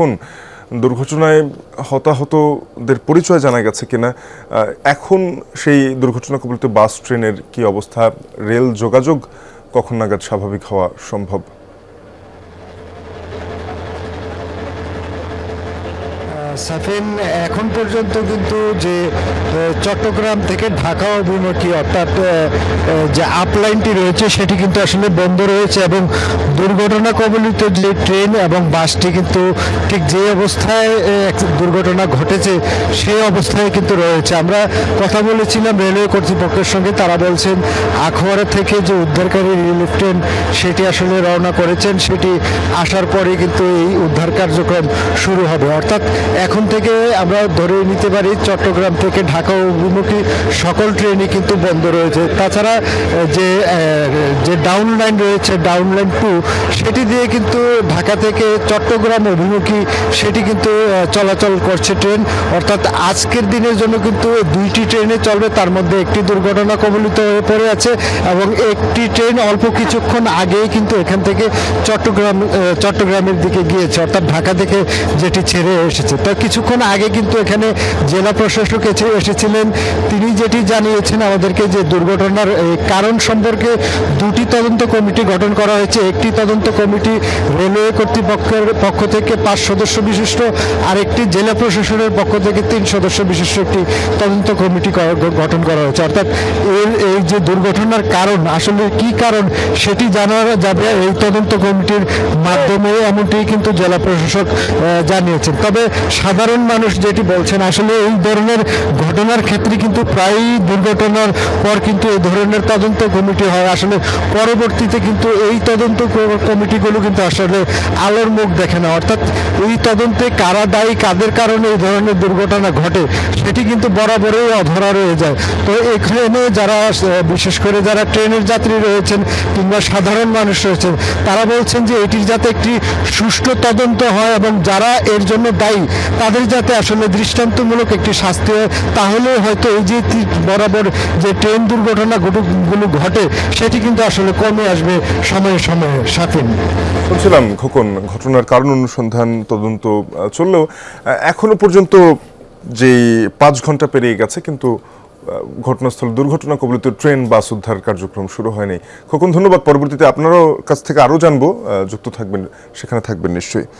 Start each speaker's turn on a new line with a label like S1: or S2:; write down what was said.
S1: কোন দুর্ঘটনায় হতাহতদের পরিচয় জানা গেছে কিনা, এখন সেই দুর্ঘটনা কবলিত বাস ট্রেনের কি অবস্থা, রেল যোগাযোগ কখন নাগাদ স্বাভাবিক হওয়া সম্ভব?
S2: সাফিন, এখন পর্যন্ত কিন্তু যে চট্টগ্রাম থেকে ঢাকা অভিমুখী অর্থাৎ যে আপলাইনটি রয়েছে সেটি কিন্তু আসলে বন্ধ রয়েছে এবং দুর্ঘটনা কবলিত যে ট্রেন এবং বাসটি কিন্তু ঠিক যে অবস্থায় দুর্ঘটনা ঘটেছে সেই অবস্থায় কিন্তু রয়েছে। আমরা কথা বলেছিলাম রেলওয়ে কর্তৃপক্ষের সঙ্গে, তারা বলছেন আখাউড়া থেকে যে উদ্ধারকারী রিলিফ ট্রেন সেটি আসলে রওনা করেছেন, সেটি আসার পরে কিন্তু এই উদ্ধার কার্যক্রম শুরু হবে। অর্থাৎ এখন থেকে আমরা ধরে নিতে পারি চট্টগ্রাম থেকে ঢাকা অভিমুখী সকল ট্রেনই কিন্তু বন্ধ রয়েছে। তাছাড়া যে ডাউন লাইন রয়েছে, ডাউন লাইন 2, সেটি দিয়ে কিন্তু ঢাকা থেকে চট্টগ্রাম অভিমুখী সেটি কিন্তু চলাচল করছে ট্রেন। অর্থাৎ আজকের দিনের জন্য কিন্তু 2টি ট্রেনে চলবে, তার মধ্যে একটি দুর্ঘটনা কবলিত হয়ে পড়ে আছে এবং একটি ট্রেন অল্প কিছুক্ষণ আগেই কিন্তু এখান থেকে চট্টগ্রামের দিকে গিয়েছে, অর্থাৎ ঢাকা থেকে যেটি ছেড়ে এসেছে। তো কিছুক্ষণ আগে কিন্তু এখানে জেলা প্রশাসক এসেছিলেন, তিনি যেটি জানিয়েছেন আমাদেরকে যে দুর্ঘটনার কারণ সম্পর্কে 2টি তদন্ত কমিটি গঠন করা হয়েছে। একটি তদন্ত কমিটি রেলওয়ে কর্তৃপক্ষের পক্ষ থেকে 5 সদস্য বিশিষ্ট, আরেকটি জেলা প্রশাসনের পক্ষ থেকে 3 সদস্য বিশিষ্ট একটি তদন্ত কমিটি গঠন করা হয়েছে। অর্থাৎ এই যে দুর্ঘটনার কারণ আসলে কি কারণ সেটি জানা যাবে এই তদন্ত কমিটির মাধ্যমে, এমনটি কিন্তু জেলা প্রশাসক জানিয়েছেন। তবে সাধারণ মানুষ যেটি বলছেন, আসলে এই ধরনের ঘটনার ক্ষেত্রে কিন্তু প্রায়ই দুর্ঘটনার পর কিন্তু এই ধরনের তদন্ত কমিটি হয়। আসলে পরবর্তীতে কিন্তু এই তদন্ত কমিটিগুলো কিন্তু আসলে আলোর মুখ দেখে না, অর্থাৎ এই তদন্তে কারা দায়ী, কাদের কারণে এই ধরনের দুর্ঘটনা ঘটে সেটি কিন্তু বরাবরই অধরা রয়ে যায়। তো এখানে যারা বিশেষ করে যারা ট্রেনের যাত্রী রয়েছেন কিংবা সাধারণ মানুষ রয়েছেন, তারা বলছেন যে এটির যাতে একটি সুষ্ঠু তদন্ত হয় এবং যারা এর জন্য দায়ী তাদের যাতে আসলে দৃষ্টান্তমূলক একটি শাস্তি হয়, তাহলে হয়তো এই যে বরাবর যে ট্রেন দুর্ঘটনাগুলো ঘটে সেটি কিন্তু আসলে কমে আসবে সময়ে সময়ে। সাফিন,
S1: বলছিলাম খোকন, ঘটনার কারণ অনুসন্ধান তদন্ত চললেও এখনো পর্যন্ত যেই 5 ঘন্টা পেরিয়ে গেছে কিন্তু ঘটনাস্থল দুর্ঘটনা কবলিত ট্রেন বাস উদ্ধার কার্যক্রম শুরু হয়নি। খোকন, ধন্যবাদ। পরবর্তীতে আপনারও কাছ থেকে আরও জানবো, যুক্ত থাকবেন, সেখানে থাকবেন নিশ্চয়ই।